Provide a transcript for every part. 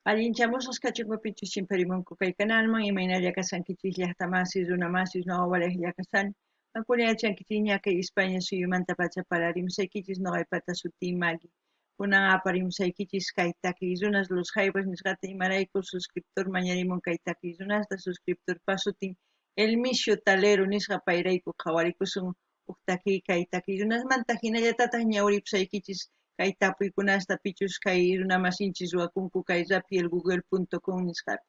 Allinchamusqas kachunpichus chimparimunku kay canalman imayna kasankichis llaqtamasis runamasis ñawawalej llaqasani mankuniachankichis ña kay España suyumanta pacha pararimsaykichis noqaypata sutimaki kunan aparimsaykichis kay takiy runas los jaivas nisqata imarayku suscriptor mañarimun kay takiy runasta suscriptorpa sutin Elmisio Talero nisqa payrayku qhawarikusun huk takiy kay takiy runasmanta hinallatataq ñawiripusaykichis kay tapuykunasta pichus kay runamasinchis ruwakunku kay rapielgoogle.com nisqapi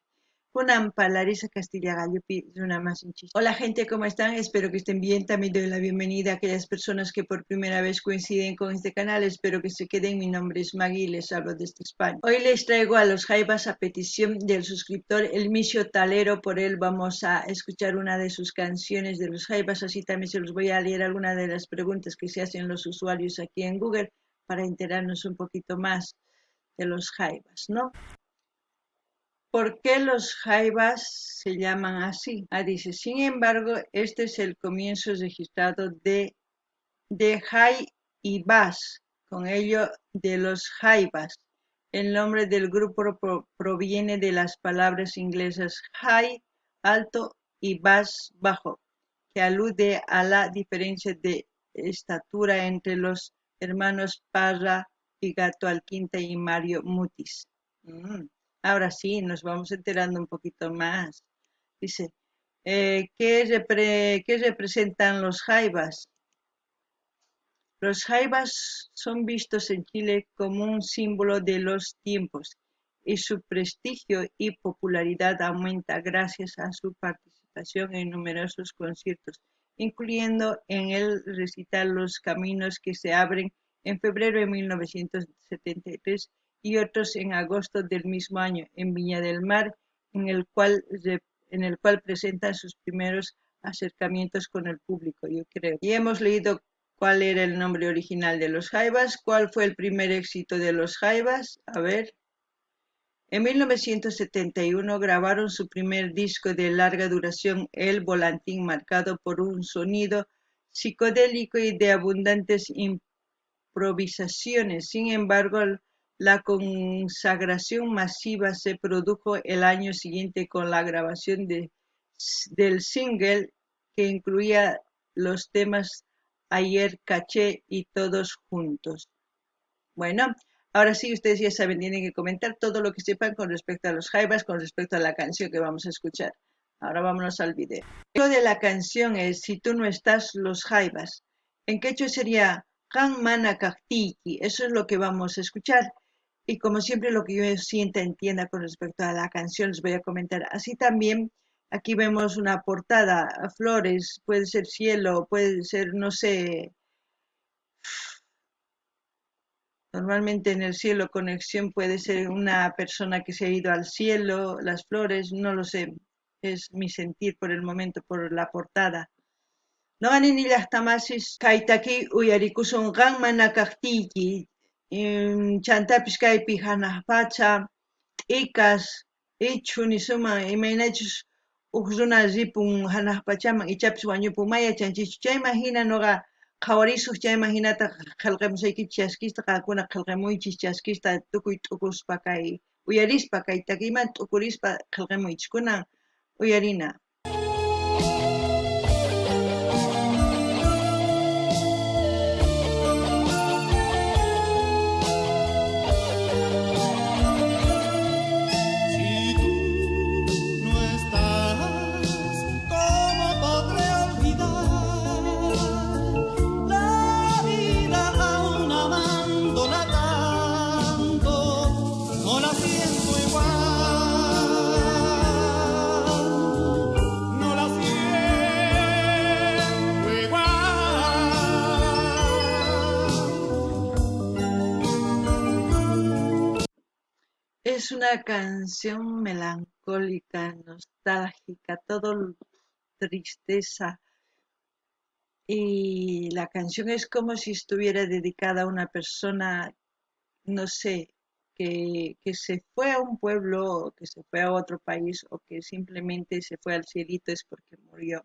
kunanpa Larisa Castilla Gallopi runamasinchis. Hola gente, ¿cómo están? Espero que estén bien. También doy la bienvenida a aquellas personas que por primera vez coinciden con este canal. Espero que se queden. Mi nombre es Maggie y les hablo desde España. Hoy les traigo a los Jaivas a petición del suscriptor Elmisio Talero. Por él vamos a escuchar una de sus canciones de los Jaivas. Así también se los voy a leer algunas de las preguntas que se hacen los usuarios aquí en Google para enterarnos un poquito más de los Jaivas, ¿no? ¿Por qué los Jaivas se llaman así? Dice, sin embargo, este es el comienzo registrado de Jai y Bas, con ello de los Jaivas. El nombre del grupo proviene de las palabras inglesas high, alto, y Bas, bajo, que alude a la diferencia de estatura entre los hermanos Parra y Gato Alquinta y Mario Mutis. Ahora sí, nos vamos enterando un poquito más. Dice, ¿qué representan los jaivas? Los jaivas son vistos en Chile como un símbolo de los tiempos y su prestigio y popularidad aumenta gracias a su participación en numerosos conciertos, incluyendo en el recital Los Caminos que se abren en febrero de 1973 y otros en agosto del mismo año en Viña del Mar, en el cual presentan sus primeros acercamientos con el público, yo creo. Y hemos leído cuál era el nombre original de los Jaivas, cuál fue el primer éxito de los Jaivas. A ver. En 1971 grabaron su primer disco de larga duración, El Volantín, marcado por un sonido psicodélico y de abundantes improvisaciones. Sin embargo, la consagración masiva se produjo el año siguiente con la grabación del single que incluía los temas Ayer, Caché y Todos Juntos. Bueno, ahora sí, ustedes ya saben, tienen que comentar todo lo que sepan con respecto a los Jaivas, con respecto a la canción que vamos a escuchar. Ahora vámonos al video. El título de la canción es Si tú no estás, los Jaivas. En quechua sería Kan Mana Kaktiki. Eso es lo que vamos a escuchar. Y como siempre, lo que yo sienta, entienda con respecto a la canción, les voy a comentar. Así también, aquí vemos una portada, flores, puede ser cielo, puede ser, no sé, normalmente en el cielo conexión puede ser una persona que se ha ido al cielo, las flores, no lo sé, es mi sentir por el momento, por la portada. No ni las tamasis, kaitaki uyarikusun gan mana kaktiki, chantapis kaypi hanaqpacha, ikas, ichu ni suma, imaynachus runa ripun hanaqpachaman, ichapis wañupun maya chanchichu, chay imagina noqa qhawarisuq chay imaginata qillqamusaykichis chaskista qaqakuna qillqamuychis chaskista tukuy t'ukuspa kay uyarispa kay takiymanta t'ukurispa qillqamuychis kunan uyarina. Es una canción melancólica, nostálgica, todo tristeza. Y la canción es como si estuviera dedicada a una persona, no sé, que se fue a un pueblo, o que se fue a otro país, o que simplemente se fue al cielito es porque murió.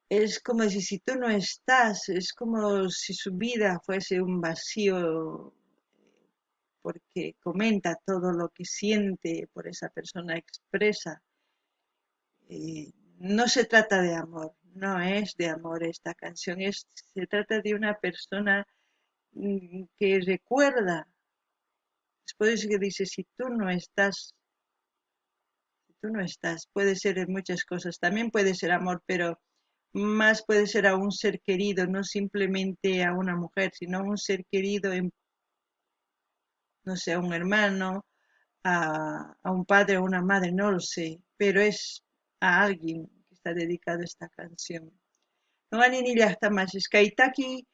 Es como si tú no estás, es como si su vida fuese un vacío porque comenta todo lo que siente por esa persona, expresa. No se trata de amor, no es de amor esta canción, se trata de una persona que recuerda. Después que dice, si tú no estás, puede ser en muchas cosas, también puede ser amor, pero más puede ser a un ser querido, no simplemente a una mujer, sino a un ser querido, no sé, a un hermano, a un padre o una madre, no lo sé, pero es a alguien que está dedicado esta canción. No ni llaqtamashish kaytaki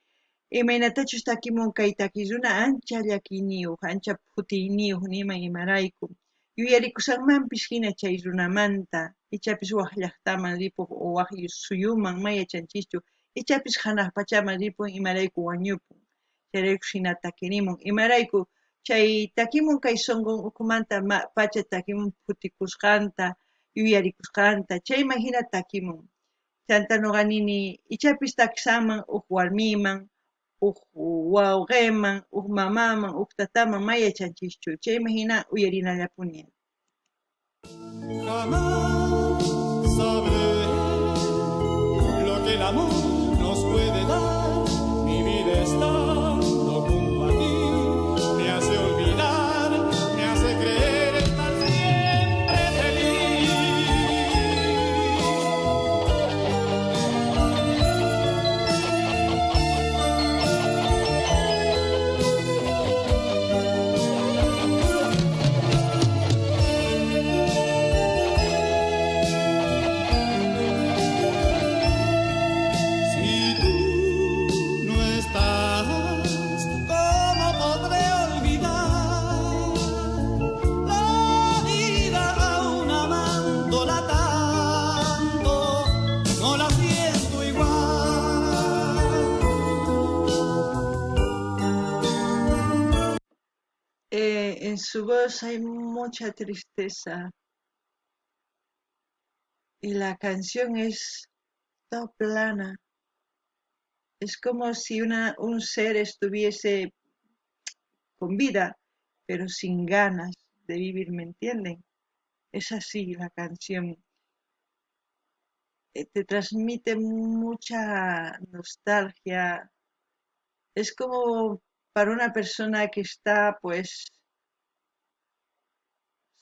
imaynatachus takimun kay takiruna ancha llakiniyuq, ancha phutiniyuq niman imarayku. Yuyarikusunmanpish hina chay runamanta, ichapis waq llaqtaman ripuq o waq suyuman mayachanchikchu, ichapis hanaq pachaman ripun imarayku wañupun. Chayraykush hina takirimun. Imarayku chay takimun kay sunqun ukumanta pacha takimun phutikusqanta, yuyarikusqanta, chayman hina takimun. Chanta nuqanini ichapis takisaman huk warmiman, huk wawqiman, huk mamaman, huk tataman mayachanchikchu. Chayman hina uyarinallapuni. Jamás sabré lo que el amor nos puede dar. Mi vida estando junto a ti me hace olvidar, me hace creer estar siempre feliz. Si tú no estás, ¿cómo podré olvidar la vida aún amándola tanto? No la siento igual. En su voz hay mucha tristeza y la canción es toda plana. Es como si un ser estuviese con vida, pero sin ganas de vivir, ¿me entienden? Es así la canción. Te transmite mucha nostalgia. Es como para una persona que está pues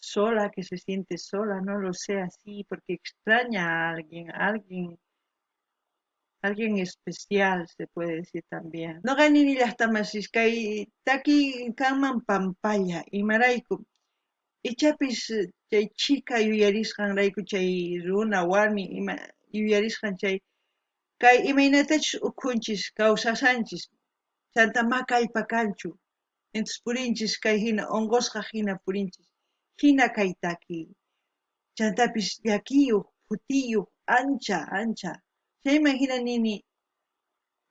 sola, que se siente sola, no lo sé así, porque extraña a alguien especial, se puede decir también. No gani ni las tamasis, kay taki kanman pampalla, imarayku. Ichapis chay chica yuyarisqan rayku chay runa warmi yuyarisqan chay kay imaynatachus ukunchis kawsasanchis chanta makallpa kanchu. Entonces purinchis kay hina onqosqa hina purinchis. Hina kay taki. Chantapis llakiyuq, phutiyuq, ancha. Chayman hina nini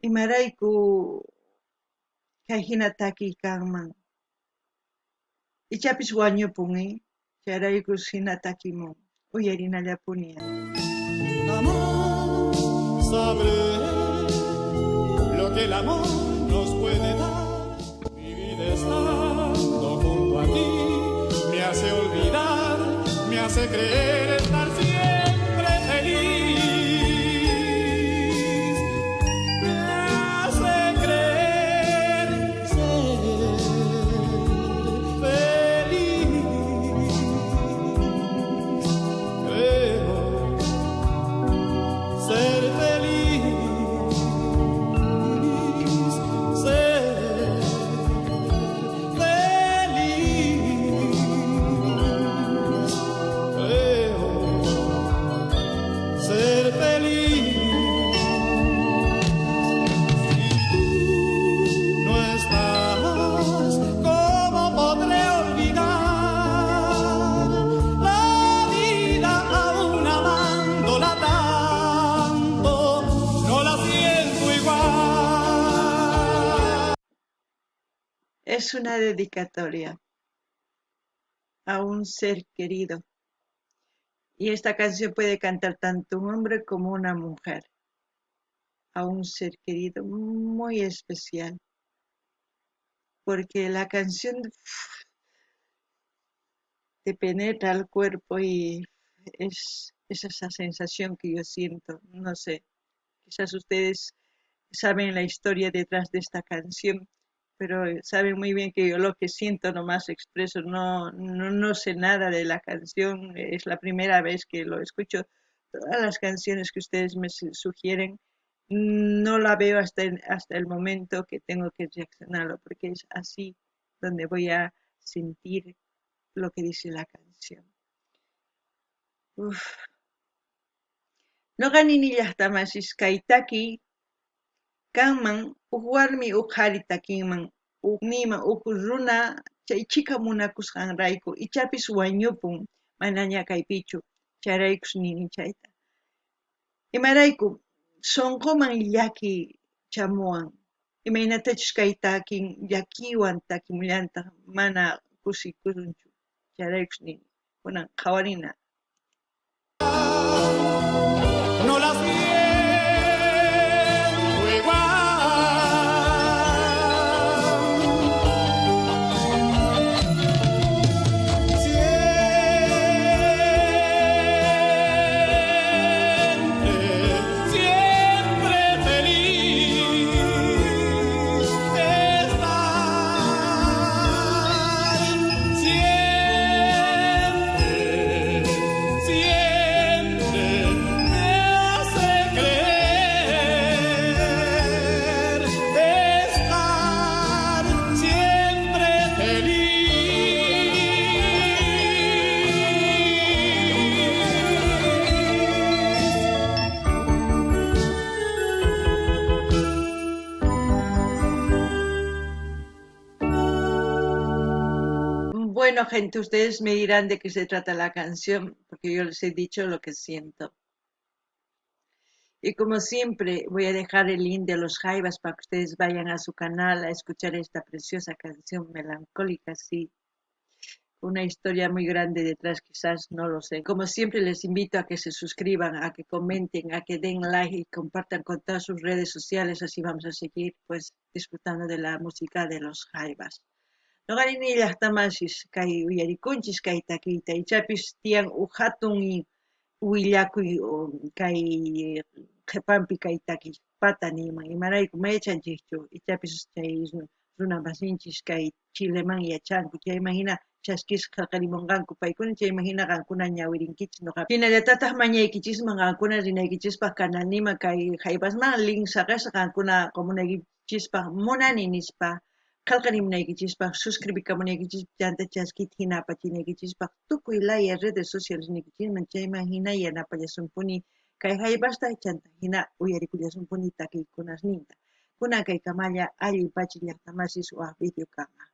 imarayku kay hina taki kanman. Ichapis wañupun, chayraykus hina takimun. Uyarinallapuni. Jamás sabré lo que el amor nos puede dar. Mi vida estando junto a ti me hace olvidar, me hace creer estar siempre feliz. Me hace creer ser feliz. Creo ser feliz, ser feliz. Creo ser feliz. Si tú no estás, ¿cómo podré olvidar la vida aún amándola tanto? No la siento igual. Es una dedicatoria a un ser querido. Y esta canción puede cantar tanto un hombre como una mujer, a un ser querido muy especial. porque la canción te penetra al cuerpo y es esa sensación que yo siento. No sé, quizás ustedes saben la historia detrás de esta canción, pero saben muy bien que yo lo que siento nomás expreso, no sé nada de la canción, es la primera vez que lo escucho. Todas las canciones que ustedes me sugieren, no la veo hasta el momento que tengo que reaccionarlo, porque es así donde voy a sentir lo que dice la canción. Uf. Noqa ninillahtamasish kay taki kanman huk warmi huk qhari takinman nima huk runa chay chika munakusqanrayku ichapis wañupun manaña kaypichu chayraykush nini chayta. Imarayku sunquman llaki chamuwan imaynatachus kay takin llakiwan takimullantaq mana kusikunchu chayraykush nini kunan qhawarina. No las siento igual. Siempre feliz estar. Siempre me hace creer estar siempre Bueno, gente, ustedes me dirán de qué se trata la canción, porque yo les he dicho lo que siento. Y como siempre, voy a dejar el link de los Jaivas para que ustedes vayan a su canal a escuchar esta preciosa canción melancólica, sí. Una historia muy grande detrás, quizás, no lo sé. Como siempre, les invito a que se suscriban, a que comenten, a que den like y compartan con todas sus redes sociales, así vamos a seguir pues disfrutando de la música de los Jaivas. Noqarini llaqtamasish kay uyarikunchis kay takiyta ichapis tiyan hatun willakuy kay qhipanpi kay takiypata niyman imarayku mayachanchikchu ichapis chay runa masinchis kay Chileman yachanku chayman hina chaskisqa qillqarimunqanku paykuna chayman hina qankuna ñawirinkichis noqapi hinallatataq mañaykichisman qankuna rinaykichispaq kanalnima kay Jaivasman link saqasqa qankuna comunaykichispaq munani nispa qillqarimunaykichispaq suscribikamunaykichispaq llanta chaskita hina apachinaykichispaq tukuy laya redes sociales niykichisman chayman hina yanapallasumpuni kay Jaivasta chanta hina uyarikullasumpuni takiykunasninta kunan kay kamalla alli pachi llaqtamasish waq video kanga.